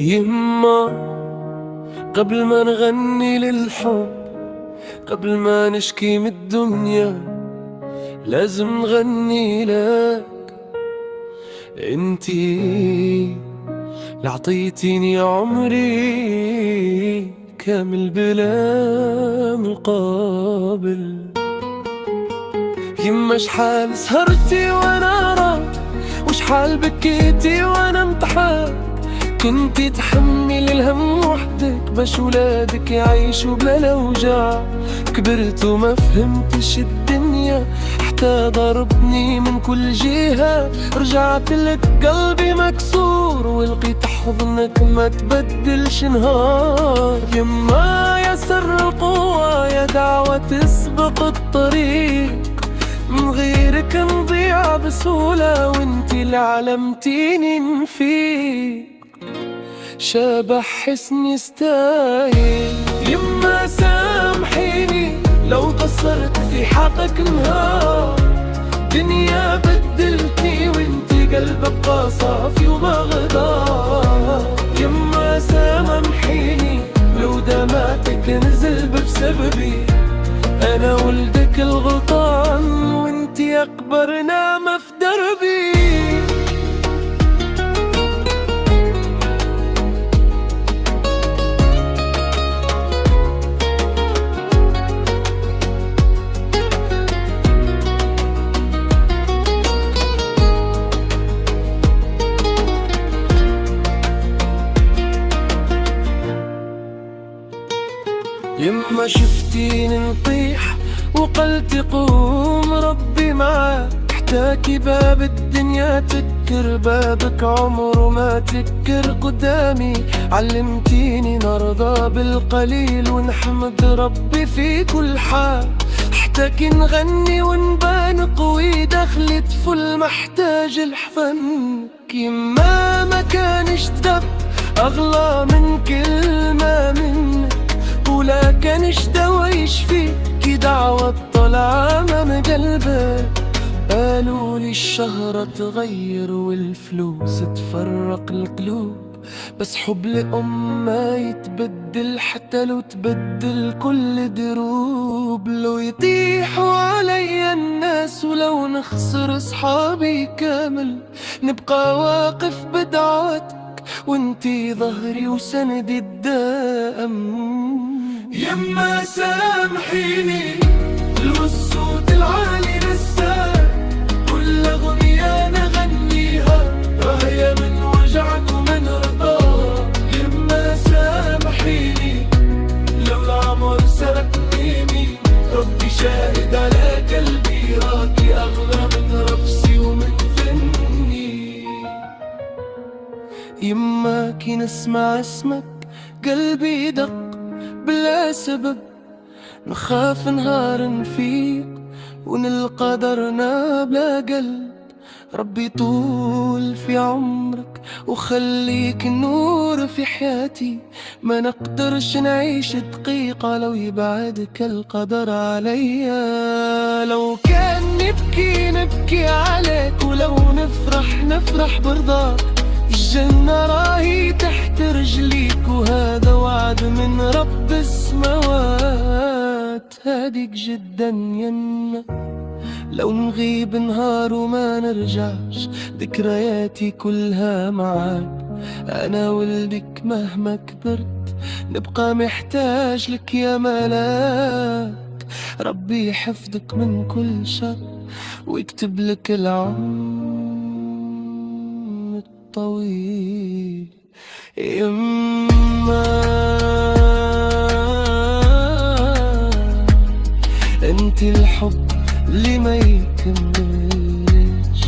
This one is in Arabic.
يما قبل ما نغني للحب، قبل ما نشكي من الدنيا، لازم نغني لك انتي لعطيتيني عمري كامل بلا مقابل. يما شحال سهرتي وانا راك، وشحال بكيتي وانا امتحان، كنتي تحمل الهم وحدك باش ولادك يعيشوا بلا الأوجاع. كبرت وما فهمتش الدنيا حتى ضربني من كل جهة، رجعت لك قلبي مكسور ولقيت حضنك ما تبدلش نهار. يما يا سر القوة، يا دعوة تسبق الطريق، من غيرك نضيع بسهولة وانتي اللي علمتيني نفيق. شبح حسن يستاهل. يما سامحيني لو قصرت في حقك نهار، دنيا بدلتني وانتي قلبك صافي وما غدار. يما سامحيني لو دمعتك نزل بسببي، انا ولدك الغلطان وانتي اكبر نعمة في دربي. يما شفتيني نطيح وقلتي قوم ربي معاك، احتاكي باب الدنيا تكر بابك عمره ما تكر قدامي. علمتيني نرضى بالقليل ونحمد ربي في كل حال، احتاكي نغني ونبان قوي دخلت فل محتاج الحفنك. يما ما كانش دب اغلى من كلمة منك، ولا كانش دوا يشفيكي دعوة طالعة من قلبك. قالوا لي الشهرة تغير والفلوس تفرق القلوب، بس حب لأم ما يتبدل حتى لو تبدل كل دروب. لو يطيحوا علي الناس ولو نخسر صحابي كامل، نبقى واقف بدعوتك وانتي ظهري وسندي الدائم. يما سامحيني لو الصوت العالي نساك، كل أغنية نغنيها راهية من وجعك ومن رضاك. يما سامحيني لو العمر سرقني مين، ربي شاهد على قلبي راكي أغلى من رفسي ومن فني. يما كي نسمع اسمك قلبي يدق بلا سبب، نخاف نهار نفيق ونلقى درنا بلا قلب. ربي طول في عمرك وخليك النور في حياتي، ما نقدرش نعيش دقيقة لو يبعدك القدر عليا. لو كان نبكي نبكي عليك، ولو نفرح نفرح برضاك. الجنة راهي تحت رجليك وهذا وعد من رب السماوات. هاديك جدا يما لو نغيب نهار وما نرجعش، ذكرياتي كلها معاك. أنا ولدك مهما كبرت نبقى محتاج لك يا ملاك. ربي يحفظك من كل شر ويكتب لك العمر الطويل. يما انت الحب اللي ما يكملش.